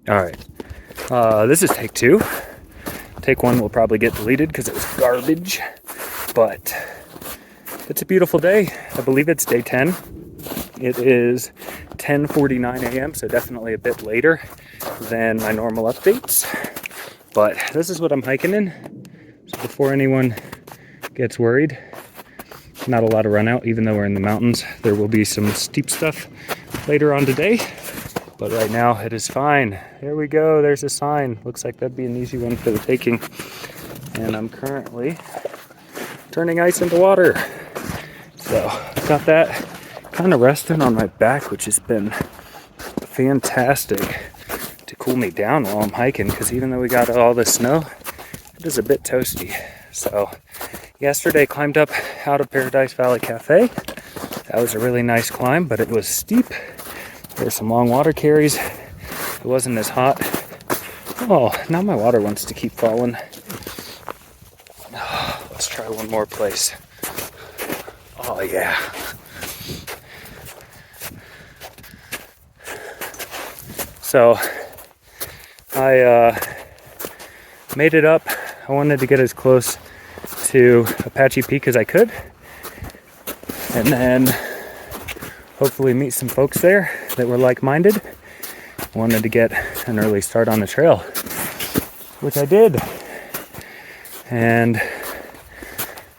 All right, this is take two. Take one will probably get deleted because it was garbage, but it's a beautiful day. I believe it's day 10. It is 10:49 a.m., so definitely a bit later than my normal updates. But this is what I'm hiking in. So before anyone gets worried, not a lot of run out, even though we're in the mountains. There will be some steep stuff later on today, but right now it is fine. There we go, there's a sign. Looks like that'd be an easy one for the taking. And I'm currently turning ice into water. So got that kind of resting on my back, which has been fantastic to cool me down while I'm hiking, because even though we got all the snow, it is a bit toasty. So yesterday climbed up out of Paradise Valley Cafe. That was a really nice climb, but it was steep. There were some long water carries. It wasn't as hot. Oh, now my water wants to keep falling. Let's try one more place. Oh yeah. So I made it up. I wanted to get as close to Apache Peak as I could, and then hopefully meet some folks there that were like-minded. Wanted to get an early start on the trail, which I did, and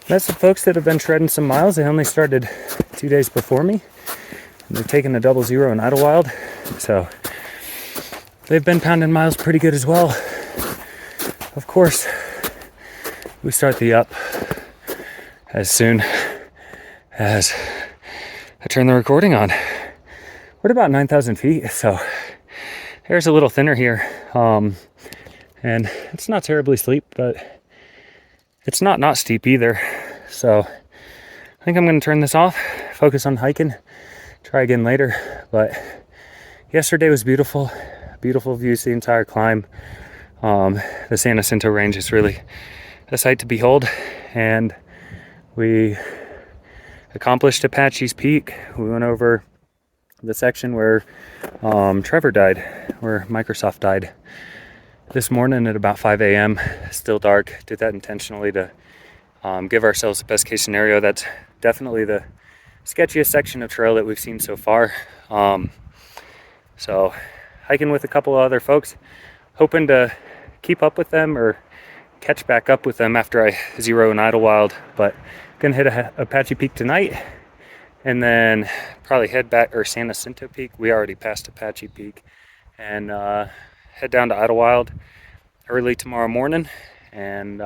met some folks that have been shredding some miles. They only started 2 days before me, and they've taken a 00 in Idlewild, so they've been pounding miles pretty good as well. Of course, we start the up as soon as I turn the recording on. We're at about 9,000 feet, so air's a little thinner here, and it's not terribly steep, but it's not steep either. So I think I'm going to turn this off, focus on hiking, try again later. But yesterday was beautiful views the entire climb. The San Jacinto Range is really a sight to behold, and we accomplished Apache's Peak. We went over the section where Trevor died, where Microsoft died, this morning at about 5 a.m. Still dark. Did that intentionally to give ourselves the best case scenario. That's definitely the sketchiest section of trail that we've seen so far. So hiking with a couple of other folks, hoping to keep up with them or catch back up with them after I zero in Idlewild. But gonna hit Apache Peak tonight, and then probably head back, or San Jacinto Peak. We already passed Apache Peak, and head down to Idlewild early tomorrow morning, and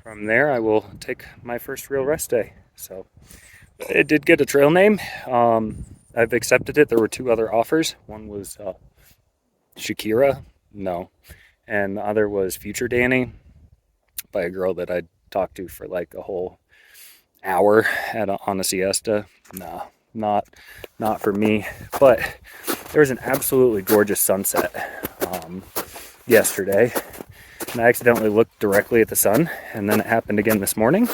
from there I will take my first real rest day. So it did get a trail name. I've accepted it. There were 2 other offers. One was Shakira, and the other was Future Danny, by a girl that I'd talked to for like a whole hour on a siesta. No, not for me. But there was an absolutely gorgeous sunset yesterday, and I accidentally looked directly at the sun, and then it happened again this morning.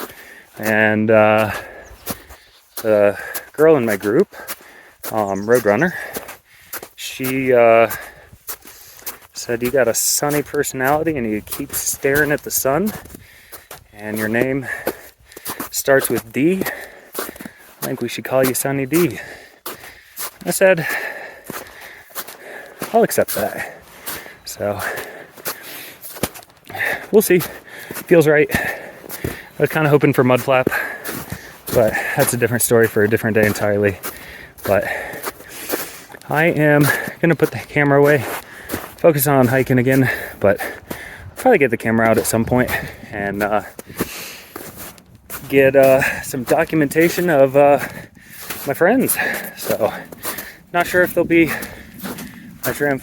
And the girl in my group, Roadrunner, she said, "You got a sunny personality and you keep staring at the sun, and your name starts with D. I think we should call you Sunny D." I said, I'll accept that. So we'll see. Feels right. I was kind of hoping for mudflap, but that's a different story for a different day entirely. But I am gonna put the camera away, focus on hiking again, but probably get the camera out at some point and get some documentation of my friends. So not sure if they'll be my trail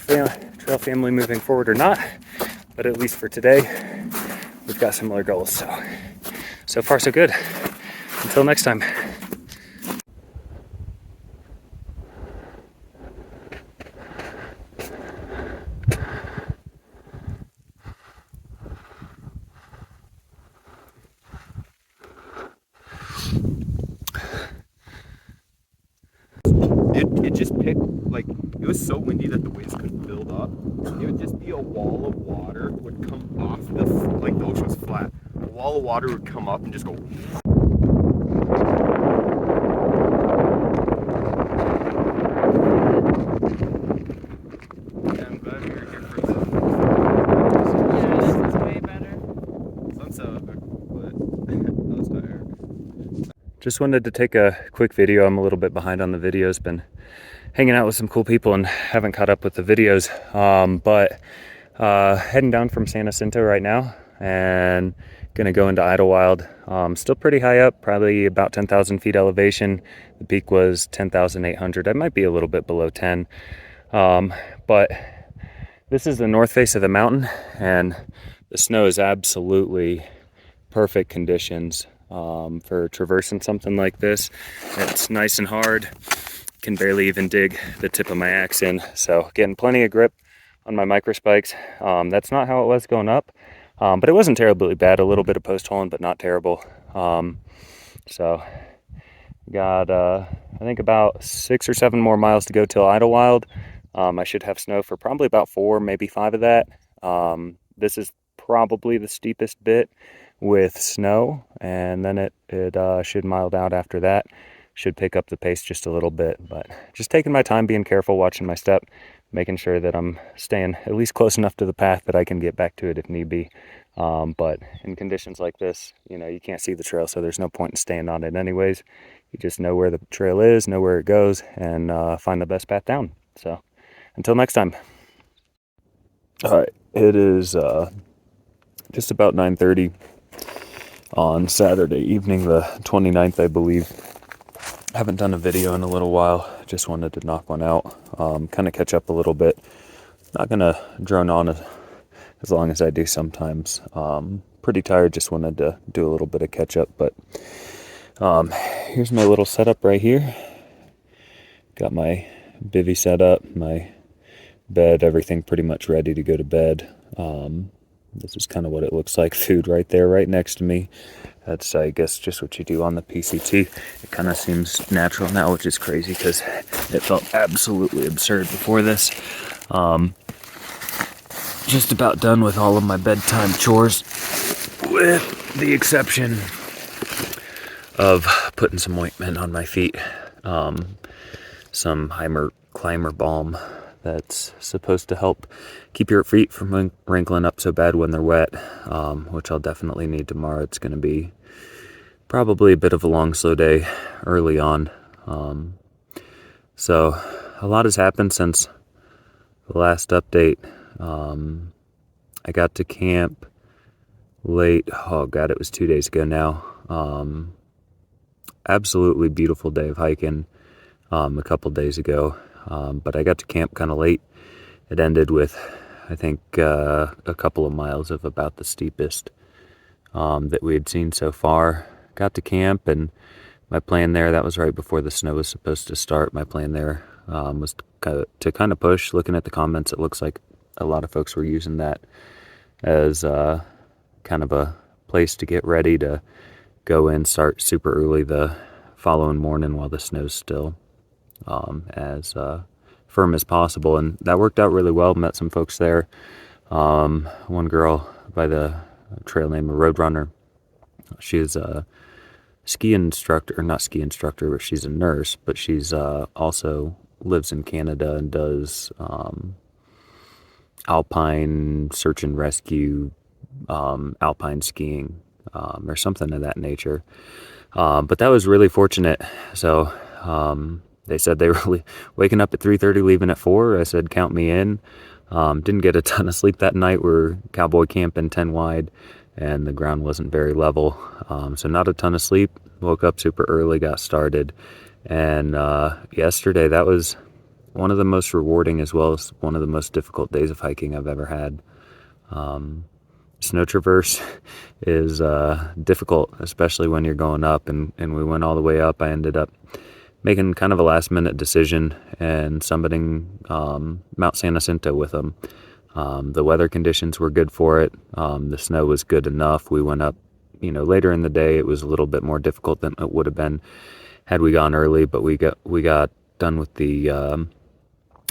family moving forward or not, but at least for today we've got similar goals. So far so good. Until next time. it just picked, like, it was so windy that the winds couldn't build up. It would just be a wall of water would come off the, like, the ocean was flat. A wall of water would come up and just go. Yeah, I'm glad we were here for the. Yeah, this is way better. Sunset, but that was tired. Just wanted to take a quick video. I'm a little bit behind on the videos. Been hanging out with some cool people and haven't caught up with the videos. But heading down from San Jacinto right now and gonna go into Idlewild. Still pretty high up, probably about 10,000 feet elevation. The peak was 10,800. I might be a little bit below 10. But this is the north face of the mountain, and the snow is absolutely perfect conditions for traversing something like this. It's nice and hard. Can barely even dig the tip of my axe in, so getting plenty of grip on my micro spikes. That's not how it was going up, but it wasn't terribly bad. A little bit of post holing, but not terrible. So got I think about 6 or 7 more miles to go till Idlewild. I should have snow for probably about 4, maybe 5 of that. This is probably the steepest bit with snow, and then it should mild out after that. Should pick up the pace just a little bit, but just taking my time, being careful, watching my step, making sure that I'm staying at least close enough to the path that I can get back to it if need be. But in conditions like this, you know, you can't see the trail, so there's no point in staying on it anyways. You just know where the trail is, know where it goes, and find the best path down. So until next time. All right, it is just about 9:30 on Saturday evening, the 29th, I believe. Haven't done a video in a little while. Just wanted to knock one out, kind of catch up a little bit. Not gonna drone on as long as I do sometimes. Pretty tired, just wanted to do a little bit of catch up, but here's my little setup right here. Got my bivvy set up, my bed, everything pretty much ready to go to bed. This is kind of what it looks like. Food right there, right next to me. That's, I guess, just what you do on the PCT. It kind of seems natural now, which is crazy because it felt absolutely absurd before this. Just about done with all of my bedtime chores, with the exception of putting some ointment on my feet. Some Heimer Climber balm that's supposed to help keep your feet from wrinkling up so bad when they're wet, which I'll definitely need tomorrow. It's going to be probably a bit of a long, slow day early on. So a lot has happened since the last update. I got to camp late. Oh God, it was 2 days ago now. Absolutely beautiful day of hiking a couple days ago. But I got to camp kind of late. It ended with, I think, a couple of miles of about the steepest that we had seen so far. Got to camp, and my plan there, that was right before the snow was supposed to start. My plan there was to kind of push. Looking at the comments, it looks like a lot of folks were using that as kind of a place to get ready to go in, start super early the following morning while the snow's still as firm as possible, and that worked out really well. Met some folks there. One girl by the trail named Roadrunner. She's a ski instructor, or not ski instructor, but she's a nurse, but she's also lives in Canada and does alpine search and rescue, alpine skiing, or something of that nature. But that was really fortunate. So they said they were waking up at 3:30, leaving at 4. I said, count me in. Didn't get a ton of sleep that night. We're cowboy camping 10 wide, and the ground wasn't very level. So not a ton of sleep. Woke up super early, got started. And yesterday, that was one of the most rewarding as well as one of the most difficult days of hiking I've ever had. Snow traverse is difficult, especially when you're going up. And we went all the way up. I ended up making kind of a last minute decision and summiting Mount San Jacinto with them. The weather conditions were good for it. The snow was good enough. We went up, later in the day. It was a little bit more difficult than it would have been had we gone early, but we got done with the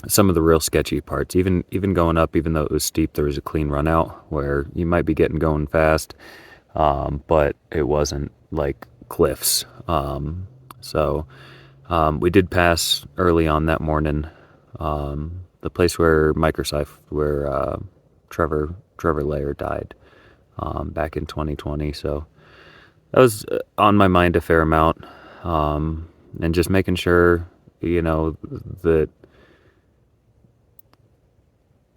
some of the real sketchy parts. Even going up, even though it was steep, there was a clean run out where you might be getting going fast, but it wasn't like cliffs. So we did pass early on that morning the place where Trevor Layer died back in 2020. So that was on my mind a fair amount, and just making sure, that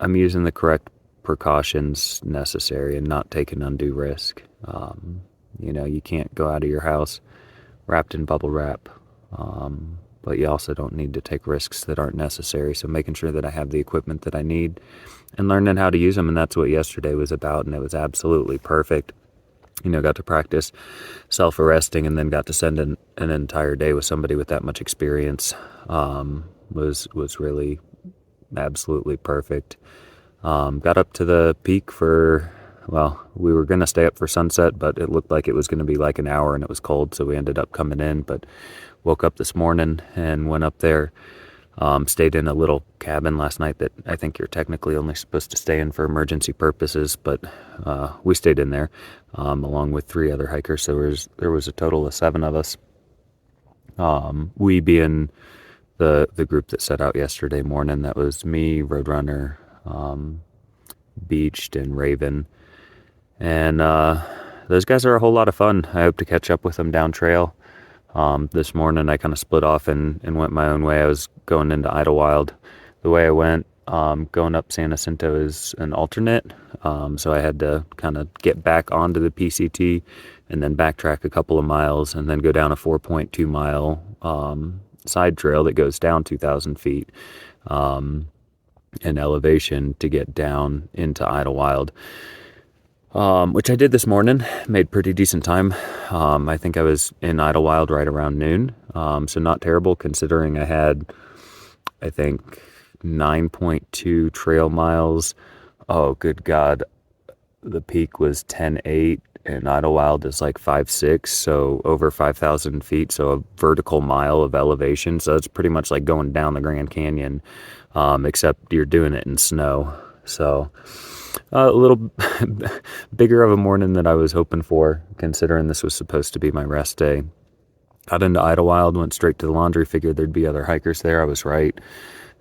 I'm using the correct precautions necessary and not taking undue risk. You can't go out of your house wrapped in bubble wrap, but you also don't need to take risks that aren't necessary. So making sure that I have the equipment that I need and learning how to use them. And that's what yesterday was about. And it was absolutely perfect. Got to practice self-arresting, and then got to spend an entire day with somebody with that much experience. Was really absolutely perfect. Got up to the peak we were going to stay up for sunset, but it looked like it was going to be like an hour, and it was cold, so we ended up coming in. But woke up this morning and went up there. Stayed in a little cabin last night that I think you're technically only supposed to stay in for emergency purposes, but we stayed in there along with 3 other hikers. So there was a total of 7 of us. We being the group that set out yesterday morning. That was me, Roadrunner, Beached, and Raven. And those guys are a whole lot of fun. I hope to catch up with them down trail. This morning I kind of split off and went my own way. I was going into Idlewild. The way I went, going up San Jacinto is an alternate. So I had to kind of get back onto the PCT and then backtrack a couple of miles and then go down a 4.2 mile side trail that goes down 2,000 feet in elevation to get down into Idlewild. Which I did this morning, made pretty decent time. I think I was in Idlewild right around noon, so not terrible considering I had, I think, 9.2 trail miles. Oh, good God. The peak was 10.8 and Idlewild is like 5.6, so over 5,000 feet, so a vertical mile of elevation. So it's pretty much like going down the Grand Canyon, except you're doing it in snow. So a little bigger of a morning than I was hoping for, considering this was supposed to be my rest day. Got into Idlewild, went straight to the laundry, figured there'd be other hikers there. I was right.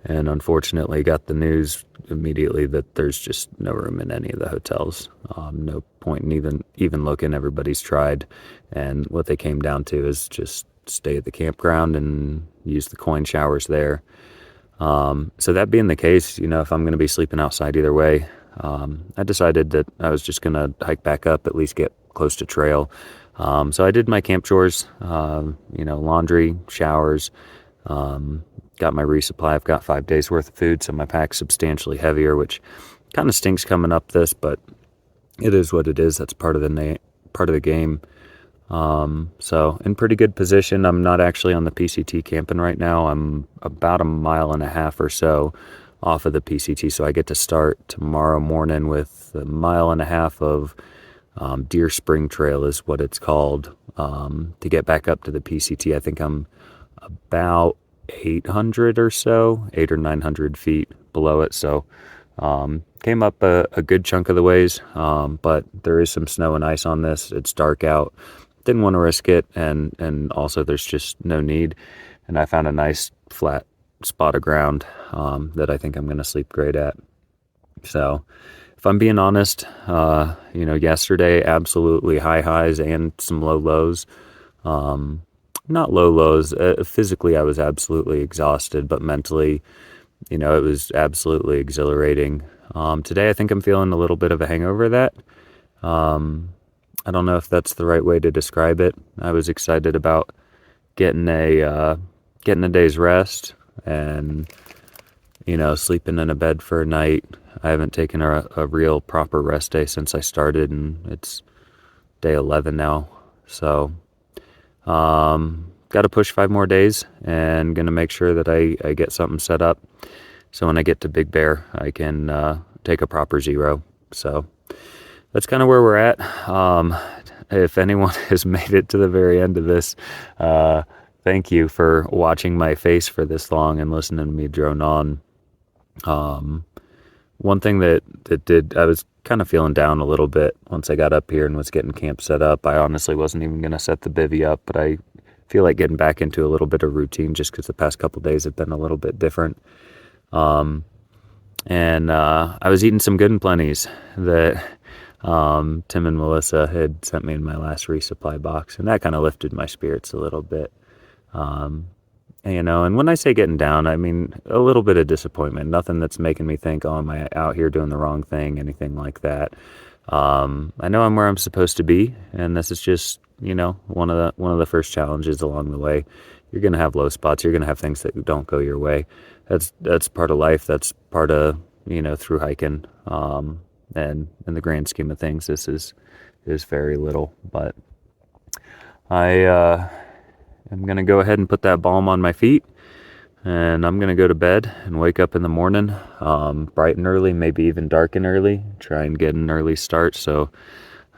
And unfortunately got the news immediately that there's just no room in any of the hotels. No point in even looking. Everybody's tried. And what they came down to is just stay at the campground and use the coin showers there. So that being the case, if I'm going to be sleeping outside either way, I decided that I was just going to hike back up, at least get close to trail. So I did my camp chores, laundry, showers, got my resupply. I've got 5 days worth of food, so my pack's substantially heavier, which kind of stinks coming up this, but it is what it is. That's part of the game. So in pretty good position. I'm not actually on the PCT camping right now. I'm about 1.5 miles or so off of the PCT. So I get to start tomorrow morning with 1.5 miles of Deer Spring Trail is what it's called. To get back up to the PCT, I think I'm about 800 or so, 800 or 900 feet below it. So came up a good chunk of the ways, but there is some snow and ice on this. It's dark out. Didn't want to risk it, and also there's just no need. And I found a nice flat spot of ground that I think I'm going to sleep great at. So if I'm being honest, yesterday absolutely high highs and some low lows. Not low lows. Physically, I was absolutely exhausted, but mentally, it was absolutely exhilarating. Today, I think I'm feeling a little bit of a hangover of that. I don't know if that's the right way to describe it. I was excited about getting a day's rest and, sleeping in a bed for a night. I haven't taken a real proper rest day since I started, and it's day 11 now. So, got to push 5 more days and going to make sure that I get something set up. So when I get to Big Bear, I can take a proper zero. So that's kind of where we're at. If anyone has made it to the very end of this, thank you for watching my face for this long and listening to me drone on. One thing that did, I was kind of feeling down a little bit once I got up here and was getting camp set up. I honestly wasn't even going to set the bivvy up, but I feel like getting back into a little bit of routine just because the past couple days have been a little bit different. I was eating some Good and Plenties that Tim and Melissa had sent me in my last resupply box, and that kind of lifted my spirits a little bit. And when I say getting down, I mean a little bit of disappointment. Nothing that's making me think, oh, am I out here doing the wrong thing, anything like that. I know I'm where I'm supposed to be, and this is just, one of the first challenges along the way. You're going to have low spots. You're going to have things that don't go your way. That's part of life. That's part of, through hiking. And in the grand scheme of things, this is very little, but I'm going to go ahead and put that balm on my feet, and I'm going to go to bed and wake up in the morning, bright and early, maybe even dark and early, try and get an early start so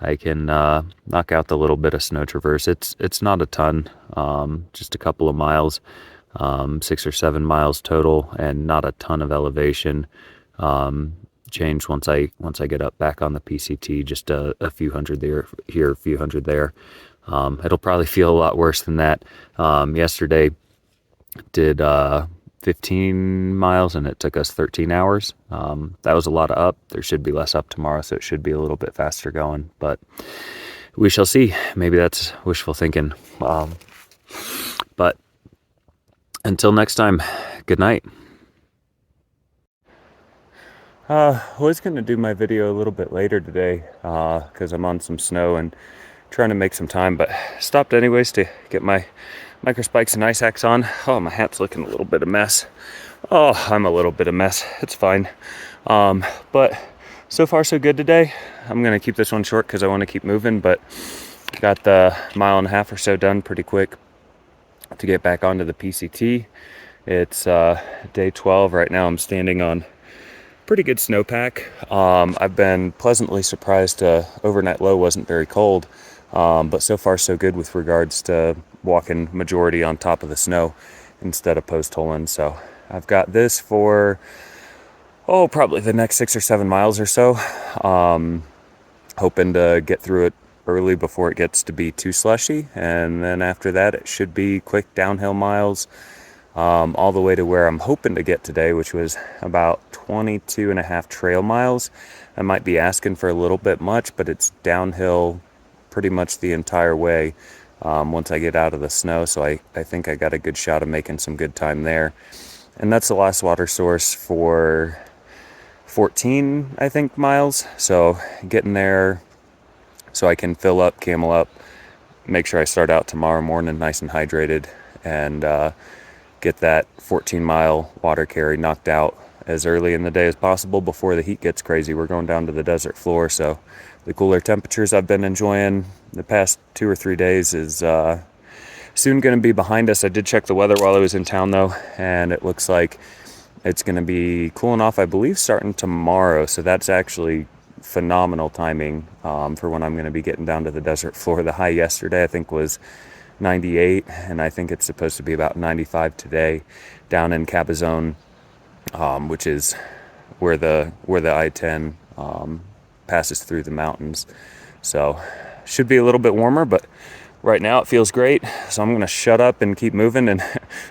I can knock out the little bit of snow traverse. It's not a ton, just a couple of miles, 6 or 7 miles total, and not a ton of elevation change once I get up back on the PCT, just a few hundred here, a few hundred there. It'll probably feel a lot worse than that. Yesterday did 15 miles and it took us 13 hours. That was a lot of up. There should be less up tomorrow, so it should be a little bit faster going, but we shall see. Maybe that's wishful thinking. But until next time, good night. Was going to do my video a little bit later today because I'm on some snow and trying to make some time, but stopped anyways to get my micro spikes and ice axe on. Oh, my hat's looking a little bit of mess. Oh, I'm a little bit of mess. It's fine. But so far so good today. I'm going to keep this one short because I want to keep moving, but got the 1.5 miles or so done pretty quick to get back onto the PCT. It's day 12 right now. I'm standing on pretty good snowpack. I've been pleasantly surprised overnight low wasn't very cold, but so far so good with regards to walking majority on top of the snow instead of post holing. So I've got this for probably the next 6 or 7 miles or so. Hoping to get through it early before it gets to be too slushy, and then after that it should be quick downhill miles all the way to where I'm hoping to get today, which was about 22.5 trail miles. I might be asking for a little bit much, but it's downhill pretty much the entire way once I get out of the snow, so I think I got a good shot of making some good time there. And that's the last water source for 14, I think, miles. So getting there so I can fill up, camel up, make sure I start out tomorrow morning nice and hydrated, and get that 14-mile water carry knocked out as early in the day as possible before the heat gets crazy. We're going down to the desert floor, so the cooler temperatures I've been enjoying the past 2 or 3 days is soon going to be behind us. I did check the weather while I was in town, though, and it looks like it's going to be cooling off, I believe, starting tomorrow, so that's actually phenomenal timing for when I'm going to be getting down to the desert floor. The high yesterday, I think, was 98, and I think it's supposed to be about 95 today down in Cabazon, which is where the I-10 passes through the mountains. So should be a little bit warmer, but right now it feels great. So I'm going to shut up and keep moving and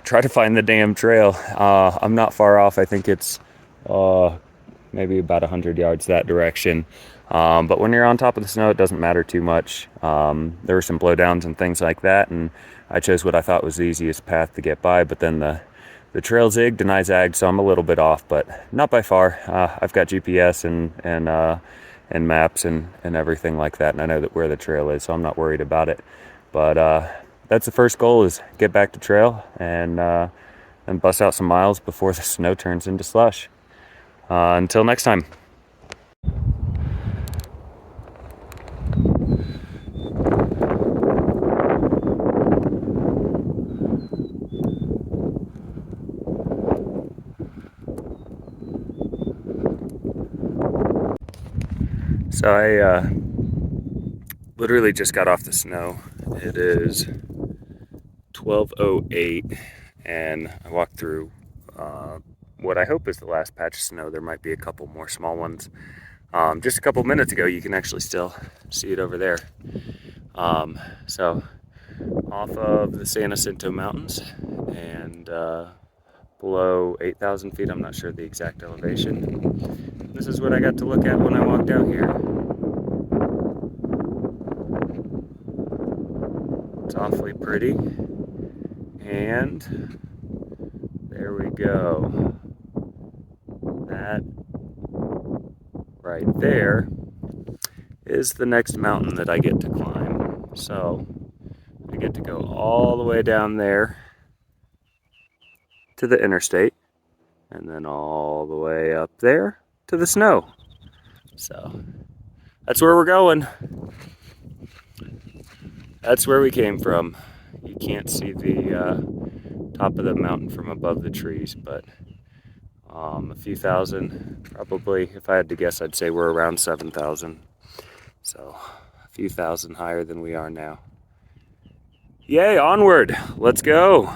try to find the damn trail. I'm not far off. I think it's maybe about 100 yards that direction. But when you're on top of the snow, it doesn't matter too much. There were some blowdowns and things like that, and I chose what I thought was the easiest path to get by, but then the trail zigged and I zagged, so I'm a little bit off, but not by far. I've got GPS and maps and everything like that, and I know where the trail is, so I'm not worried about it. But that's the first goal, is get back to trail and bust out some miles before the snow turns into slush. Until next time. So I literally just got off the snow. It is 12:08, and I walked through what I hope is the last patch of snow. There might be a couple more small ones. Just a couple minutes ago, you can actually still see it over there. So off of the San Jacinto Mountains and below 8,000 feet, I'm not sure the exact elevation. This is what I got to look at when I walked out here. It's awfully pretty. And there we go. That right there is the next mountain that I get to climb. So I get to go all the way down there to the interstate and then all the way up there to the snow. So that's where we're going. That's where we came from. You can't see the top of the mountain from above the trees, but a few thousand, probably, if I had to guess, I'd say we're around 7,000. So a few thousand higher than we are now. Yay, onward, let's go.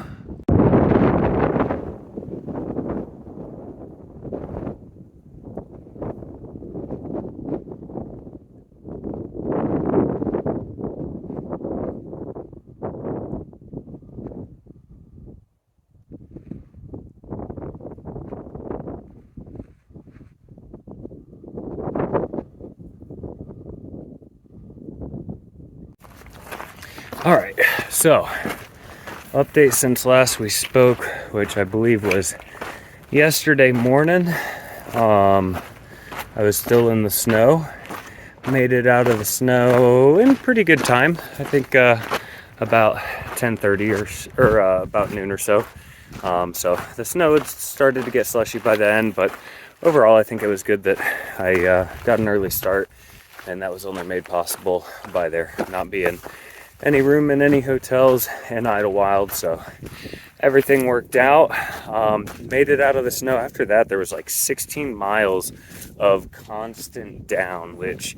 All right, so update since last we spoke, which I believe was yesterday morning. I was still in the snow, made it out of the snow in pretty good time. I think about 10:30 or about noon or so. So the snow had started to get slushy by the end, but overall I think it was good that I got an early start, and that was only made possible by there not being any room in any hotels in Idlewild, so everything worked out. Made it out of the snow. After that, there was like 16 miles of constant down, which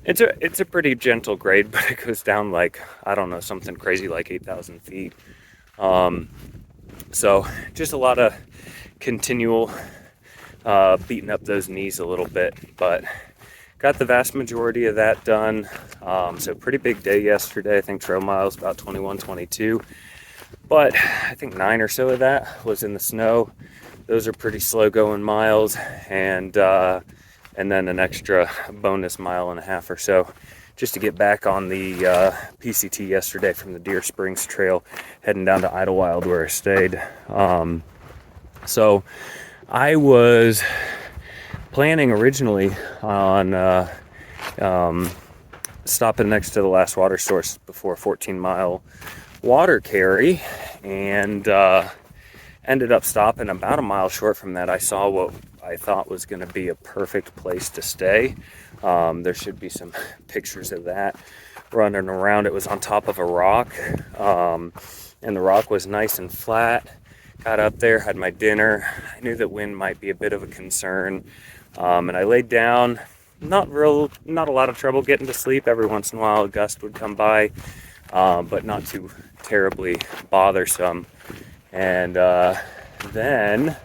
it's a pretty gentle grade, but it goes down like, I don't know, something crazy like 8,000 feet. So just a lot of continual beating up those knees a little bit, but got the vast majority of that done. So pretty big day yesterday. I think trail miles about 21, 22. But I think 9 or so of that was in the snow. Those are pretty slow going miles. And then an extra bonus mile and a half or so just to get back on the PCT yesterday from the Deer Springs Trail, heading down to Idlewild where I stayed. So I was planning originally on stopping next to the last water source before a 14-mile water carry, and ended up stopping about a mile short from that. I saw what I thought was going to be a perfect place to stay. There should be some pictures of that running around. It was on top of a rock, and the rock was nice and flat. Got up there, had my dinner. I knew that wind might be a bit of a concern. And I laid down, not a lot of trouble getting to sleep. Every once in a while a gust would come by, but not too terribly bothersome. And then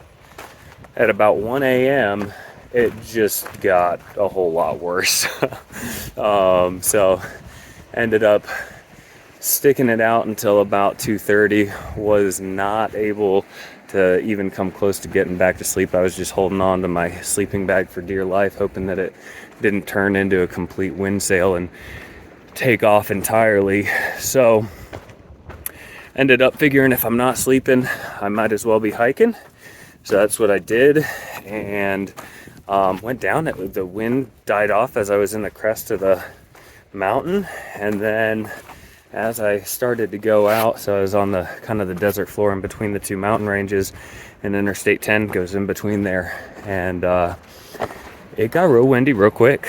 at about 1 a.m. it just got a whole lot worse. So ended up sticking it out until about 2:30. Was not able to even come close to getting back to sleep. I was just holding on to my sleeping bag for dear life, hoping that it didn't turn into a complete wind sail and take off entirely. So ended up figuring if I'm not sleeping, I might as well be hiking. So that's what I did, and went down. The wind died off as I was in the crest of the mountain, and then as I started to go out, so I was on the kind of the desert floor in between the two mountain ranges, and Interstate 10 goes in between there, and it got real windy real quick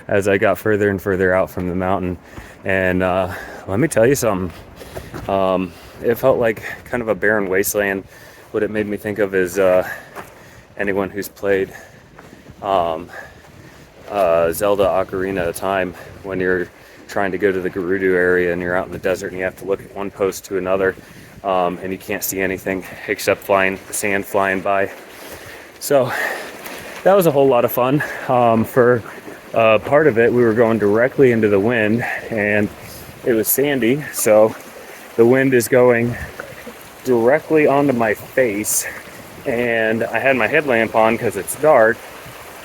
as I got further and further out from the mountain. And let me tell you something, it felt like kind of a barren wasteland. What it made me think of is anyone who's played Zelda Ocarina of Time, when you're trying to go to the Gerudo area and you're out in the desert and you have to look at one post to another, and you can't see anything except the sand flying by. So that was a whole lot of fun. For part of it, we were going directly into the wind, and it was sandy, so the wind is going directly onto my face, and I had my headlamp on because it's dark.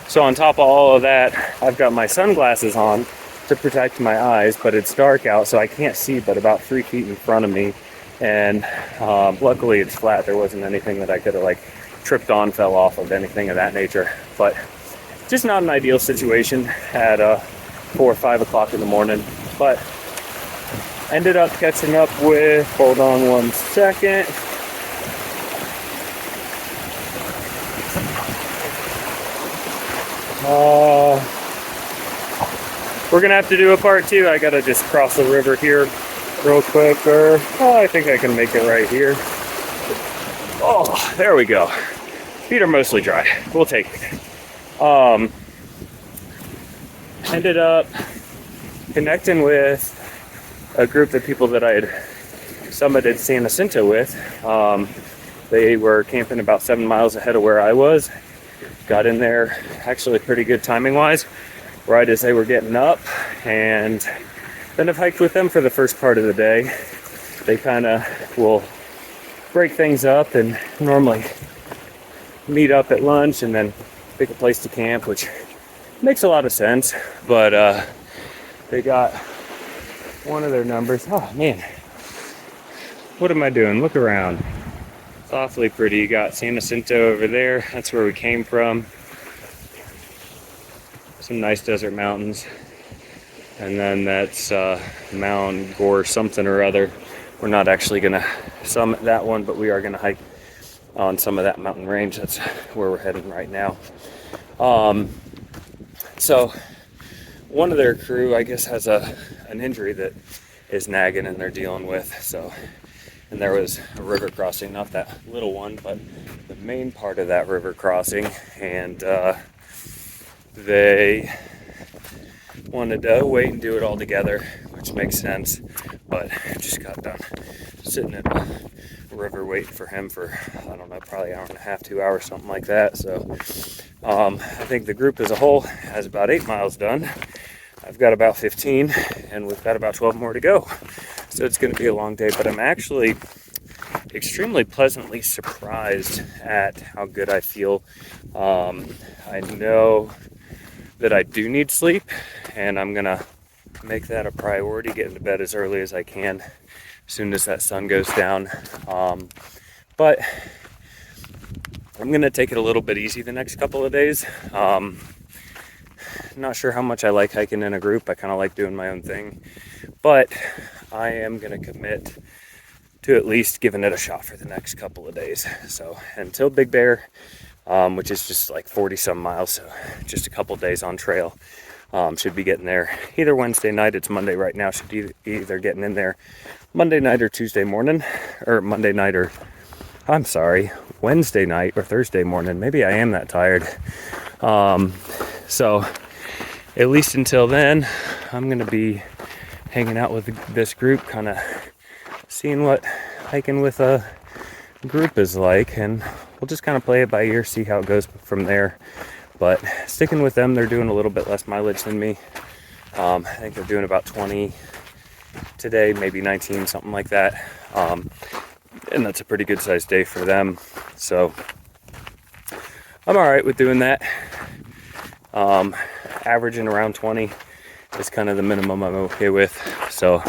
So on top of all of that, I've got my sunglasses on to protect my eyes, but it's dark out, so I can't see but about 3 feet in front of me. And luckily it's flat. There wasn't anything that I could have like tripped on, fell off of, anything of that nature. But just not an ideal situation at 4 or 5 o'clock in the morning. But ended up catching up with, hold on one second. We're gonna have to do a part 2. I gotta just cross the river here real quick, or I think I can make it right here. Oh, there we go. Feet are mostly dry. We'll take it. Ended up connecting with a group of people that I had summited San Jacinto with. They were camping about 7 miles ahead of where I was. Got in there actually pretty good timing wise, right as they were getting up, and then I've hiked with them for the first part of the day. They kind of will break things up and normally meet up at lunch and then pick a place to camp, which makes a lot of sense. But they got one of their numbers. Oh man, what am I doing? Look around. It's awfully pretty. You got San Jacinto over there. That's where we came from. Some nice desert mountains. And then that's Mount Gore something or other. We're not actually going to summit that one, but we are going to hike on some of that mountain range. That's where we're heading right now. So one of their crew, I guess, has an injury that is nagging and they're dealing with. So, and there was a river crossing, not that little one, but the main part of that river crossing, and they wanted to wait and do it all together, which makes sense. But just got done sitting in a river waiting for him for, I don't know, probably an hour and a half, 2 hours, something like that. So I think the group as a whole has about 8 miles done. I've got about 15, and we've got about 12 more to go. So it's going to be a long day, but I'm actually extremely pleasantly surprised at how good I feel. I know that I do need sleep, and I'm going to make that a priority, get into bed as early as I can as soon as that sun goes down. But I'm going to take it a little bit easy the next couple of days. Not sure how much I like hiking in a group. I kind of like doing my own thing, but I am going to commit to at least giving it a shot for the next couple of days. So until Big Bear, which is just like 40 some miles, so just a couple days on trail. Should be getting there either Wednesday night. It's Monday right now. Should be either getting in there Monday night or Tuesday morning, or Monday night or, I'm sorry, Wednesday night or Thursday morning. Maybe I am that tired. So at least until then, I'm going to be hanging out with this group, kind of seeing what hiking with a group is like, and we'll just kind of play it by ear, see how it goes from there. But sticking with them, they're doing a little bit less mileage than me. I think they're doing about 20 today, maybe 19, something like that. And that's a pretty good sized day for them. So I'm all right with doing that. Averaging around 20 is kind of the minimum I'm okay with. So,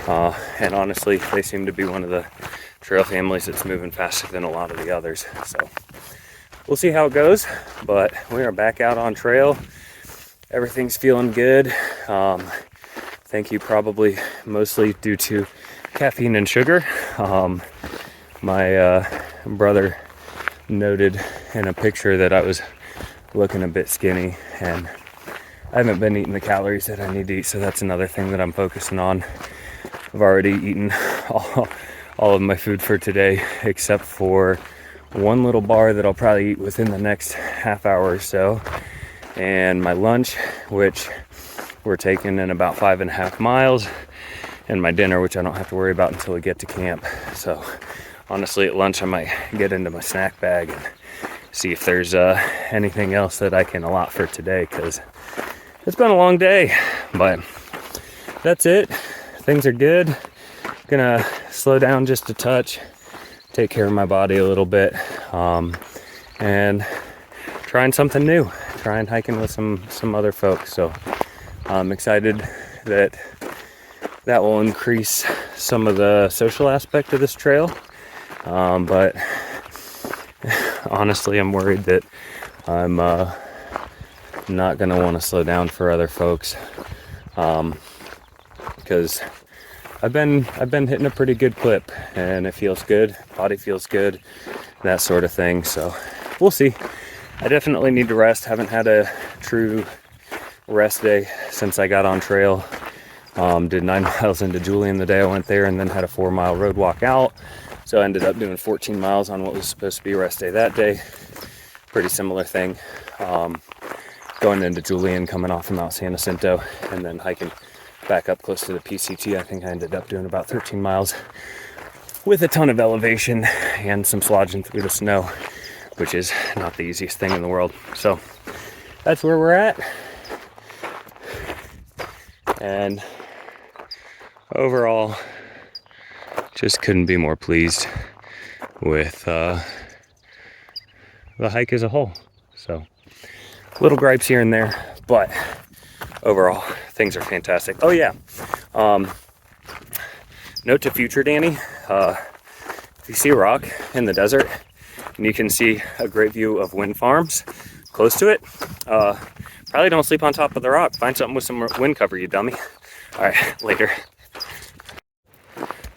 and honestly, they seem to be one of the trail families that's moving faster than a lot of the others. So we'll see how it goes, but we are back out on trail. Everything's feeling good. Thank you, probably mostly due to caffeine and sugar. My brother noted in a picture that I was looking a bit skinny, and I haven't been eating the calories that I need to eat, so that's another thing that I'm focusing on. I've already eaten all of my food for today, except for one little bar that I'll probably eat within the next half hour or so, and my lunch, which we're taking in about 5.5 miles, and my dinner, which I don't have to worry about until we get to camp. So honestly, at lunch I might get into my snack bag and see if there's anything else that I can allot for today, because it's been a long day. But that's it. Things are good. Gonna slow down just a touch, take care of my body a little bit, and trying something new, trying hiking with some other folks. So I'm excited that will increase some of the social aspect of this trail, but honestly I'm worried that I'm not gonna want to slow down for other folks, because I've been hitting a pretty good clip, and it feels good, body feels good, that sort of thing. So we'll see. I definitely need to rest. Haven't had a true rest day since I got on trail. Did 9 miles into Julian the day I went there, and then had a 4-mile road walk out. So I ended up doing 14 miles on what was supposed to be rest day that day. Pretty similar thing. Going into Julian, coming off of Mount San Jacinto, and then hiking back up close to the PCT. I think I ended up doing about 13 miles with a ton of elevation and some slodging through the snow, which is not the easiest thing in the world. So that's where we're at. And overall, just couldn't be more pleased with the hike as a whole. So little gripes here and there, but overall things are fantastic. Oh yeah, note to future Danny, if you see a rock in the desert and you can see a great view of wind farms close to it, probably don't sleep on top of the rock. Find something with some wind cover, you dummy. All right, later.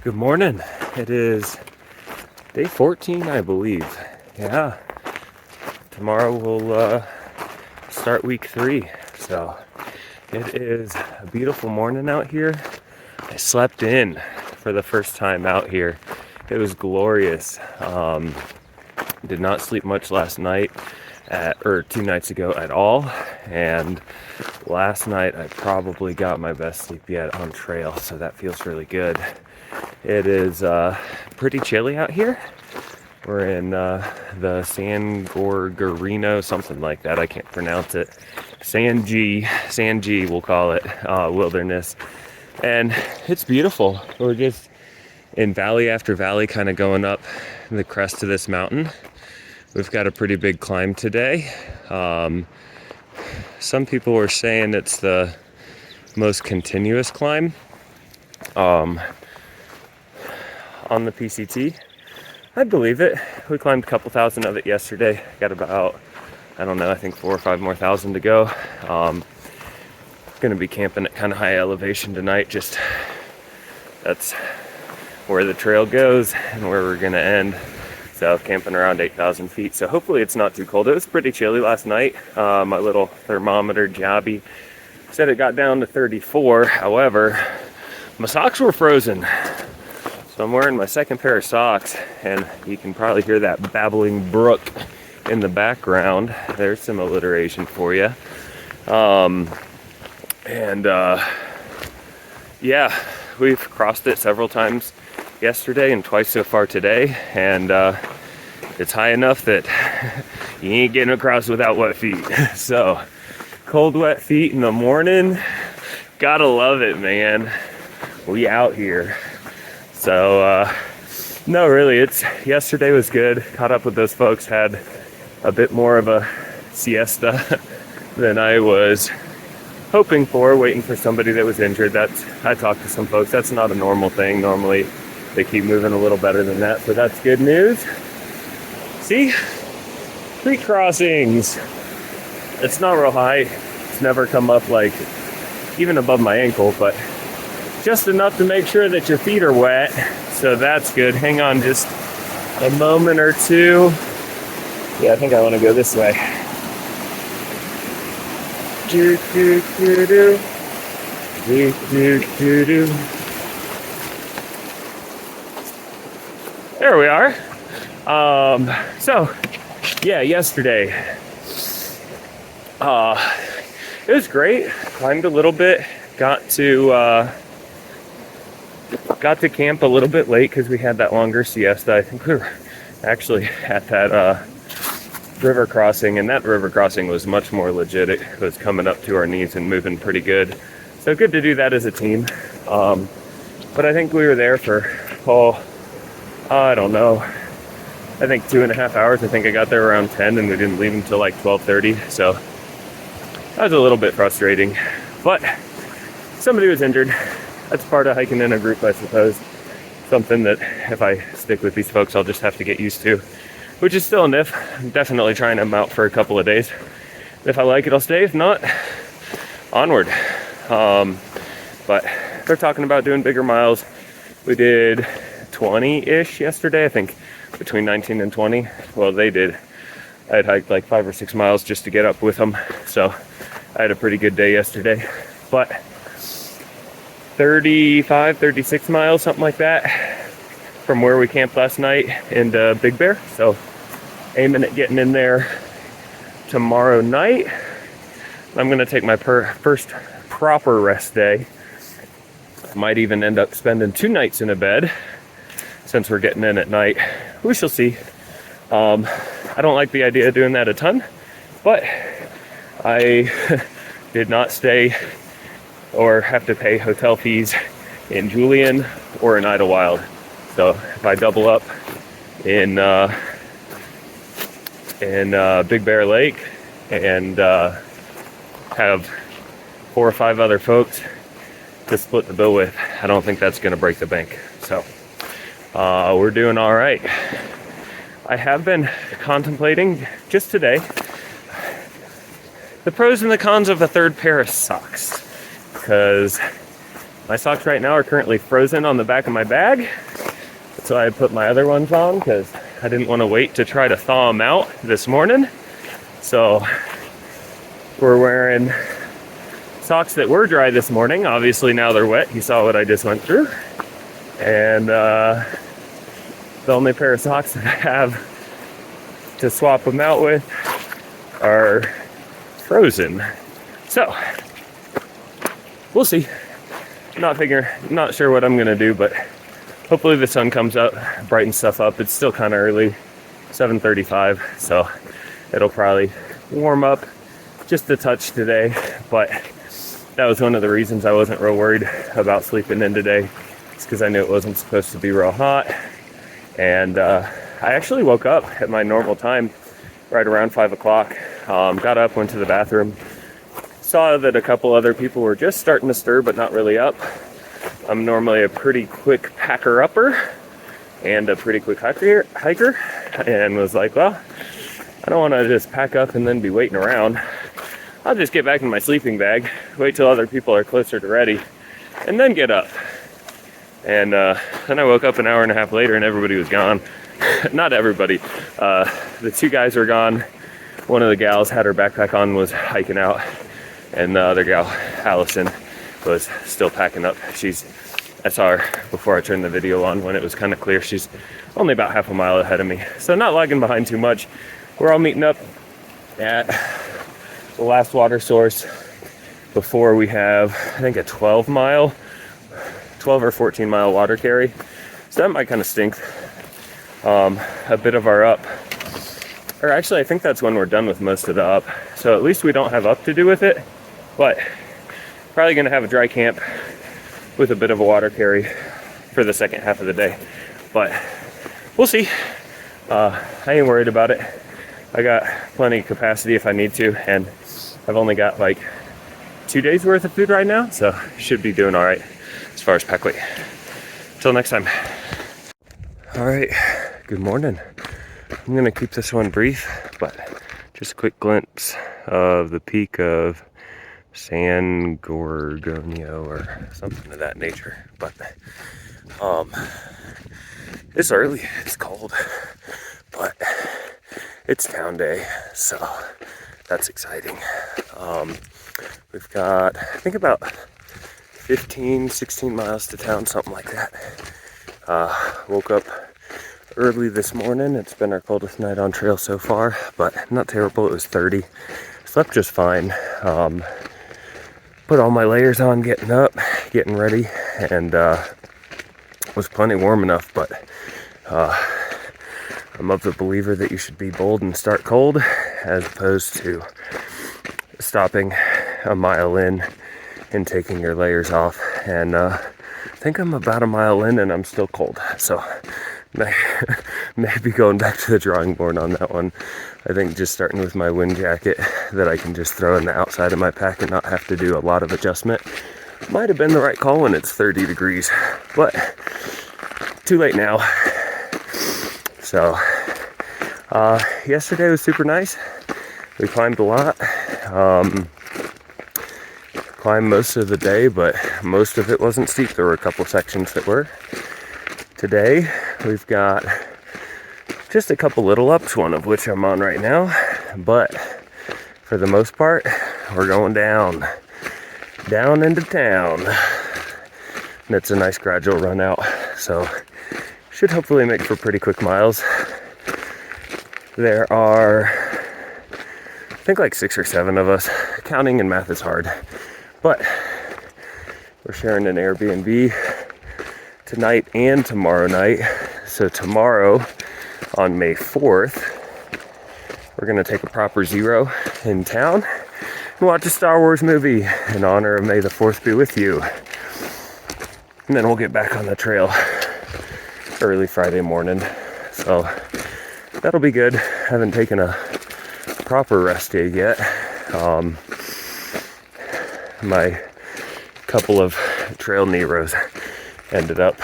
Good morning. It is day 14, I believe. Yeah, tomorrow we'll start week 3. So it is a beautiful morning out here. I slept in for the first time out here. It was glorious. Did not sleep much last night, or 2 nights ago at all. And last night I probably got my best sleep yet on trail, so that feels really good. It is pretty chilly out here. We're in the San Gorgonio, something like that. I can't pronounce it. San G, we'll call it, wilderness. And it's beautiful. We're just in valley after valley, kind of going up the crest of this mountain. We've got a pretty big climb today. Some people were saying it's the most continuous climb on the PCT. I believe it. We climbed a couple thousand of it yesterday. Got about, I don't know, I think 4 or 5 more thousand to go. Gonna be camping at kind of high elevation tonight. Just that's where the trail goes and where we're gonna end. So camping around 8,000 feet. So hopefully it's not too cold. It was pretty chilly last night. My little thermometer jobby said it got down to 34. However, my socks were frozen. So I'm wearing my second pair of socks, and you can probably hear that babbling brook in the background. There's some alliteration for you. Yeah, we've crossed it several times yesterday and twice so far today, and it's high enough that you ain't getting across without wet feet. So cold wet feet in the morning, gotta love it, man. We out here. So no, really, yesterday was good. Caught up with those folks, had a bit more of a siesta than I was hoping for, waiting for somebody that was injured. I talked to some folks, that's not a normal thing. Normally they keep moving a little better than that, so that's good news. See, creek crossings. It's not real high. It's never come up like even above my ankle, but just enough to make sure that your feet are wet. So that's good. Hang on just a moment or two. Yeah, I think I want to go this way. Do, do, do, do. Do, do, do, do. There we are. So yeah, yesterday It was great. Climbed a little bit. Got to camp a little bit late because we had that longer siesta. I think we were actually at that river crossing, and that river crossing was much more legit. It was coming up to our knees and moving pretty good. So good to do that as a team. But I think we were there for, I don't know, I think 2.5 hours. I think I got there around 10 and we didn't leave until like 12:30. So that was a little bit frustrating, but somebody was injured. That's part of hiking in a group, I suppose. Something that if I stick with these folks, I'll just have to get used to, which is still a NIF. I'm definitely trying them out for a couple of days. If I like it, I'll stay. If not, onward. But they're talking about doing bigger miles. We did 20-ish yesterday, I think between 19 and 20. Well, they did. I had hiked like 5 or 6 miles just to get up with them. So I had a pretty good day yesterday. But 35, 36 miles, something like that, from where we camped last night into Big Bear. So aiming at getting in there tomorrow night. I'm going to take my first proper rest day. Might even end up spending 2 nights in a bed since we're getting in at night. We shall see. I don't like the idea of doing that a ton, but I did not stay or have to pay hotel fees in Julian or in Idlewild. So if I double up in Big Bear Lake and have 4 or 5 other folks to split the bill with, I don't think that's going to break the bank. So we're doing all right. I have been contemplating just today the pros and the cons of a third pair of socks, because my socks right now are currently frozen on the back of my bag. So I put my other ones on because I didn't want to wait to try to thaw them out this morning. So we're wearing socks that were dry this morning. Obviously now they're wet. You saw what I just went through. And the only pair of socks that I have to swap them out with are frozen. So we'll see. Not sure what I'm gonna do, but hopefully the sun comes up, brightens stuff up. It's still kind of early, 7:35, so it'll probably warm up just a touch today. But that was one of the reasons I wasn't real worried about sleeping in today. It's because I knew it wasn't supposed to be real hot. And I actually woke up at my normal time, right around 5 o'clock. Got up, went to the bathroom, saw that a couple other people were just starting to stir, but not really up. I'm normally a pretty quick packer-upper and a pretty quick hiker, and was like, well, I don't want to just pack up and then be waiting around. I'll just get back in my sleeping bag, wait till other people are closer to ready, and then get up. And then I woke up an hour and a half later and everybody was gone. Not everybody. The 2 guys were gone. One of the gals had her backpack on, was hiking out. And the other gal, Allison, was still packing up. I saw her before I turned the video on when it was kind of clear. She's only about half a mile ahead of me. So not lagging behind too much. We're all meeting up at the last water source before we have, I think, a 12 or 14 mile water carry. So that might kind of stink. A bit of our up, or actually I think that's when we're done with most of the up. So at least we don't have up to do with it, but probably gonna have a dry camp with a bit of a water carry for the second half of the day. But we'll see. I ain't worried about it. I got plenty of capacity if I need to, and I've only got like 2 days worth of food right now, so should be doing all right as far as pack weight. Till next time. All right, good morning. I'm gonna keep this one brief, but just a quick glimpse of the peak of San Gorgonio or something of that nature. But it's early, it's cold, but it's town day, so that's exciting. We've got, I think, about 15, 16 miles to town, something like that. Woke up early this morning. It's been our coldest night on trail so far, but not terrible. It was 30. Slept just fine. put all my layers on, getting up, getting ready, and was plenty warm enough, but I'm of the believer that you should be bold and start cold as opposed to stopping a mile in and taking your layers off. And I think I'm about a mile in and I'm still cold, so maybe going back to the drawing board on that one. I think just starting with my wind jacket that I can just throw in the outside of my pack and not have to do a lot of adjustment might have been the right call when it's 30 degrees, but too late now. So yesterday was super nice. We climbed a lot. Climbed most of the day, but most of it wasn't steep. There were a couple sections that were. Today we've got just a couple little ups, one of which I'm on right now, but for the most part we're going down into town, and it's a nice gradual run out, so should hopefully make for pretty quick miles. There are, I think, like 6 or 7 of us. Counting and math is hard, but we're sharing an Airbnb tonight and tomorrow night. So tomorrow, on May 4th, we're gonna take a proper zero in town and watch a Star Wars movie in honor of May the 4th be with you. And then we'll get back on the trail early Friday morning. So that'll be good. Haven't taken a proper rest day yet. My couple of trail Neros ended up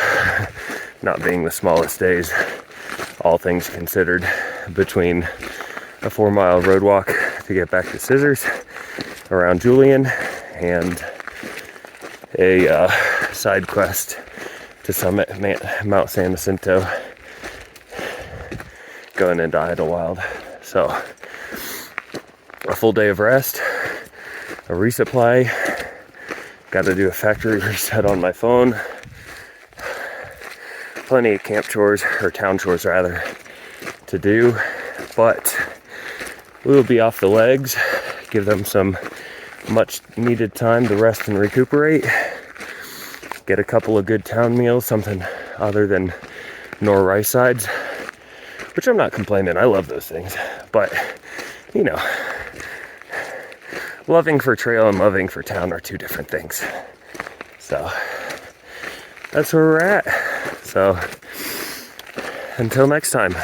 not being the smallest days, all things considered, between a 4-mile road walk to get back to Scissors around Julian and a side quest to summit Mount San Jacinto going into Idlewild. So a full day of rest, a resupply, got to do a factory reset on my phone, plenty of camp chores, or town chores rather, to do, but we will be off the legs, give them some much needed time to rest and recuperate, get a couple of good town meals, something other than nor rice sides, which I'm not complaining, I love those things, but you know, loving for trail and loving for town are two different things. So that's where we're at. So until next time.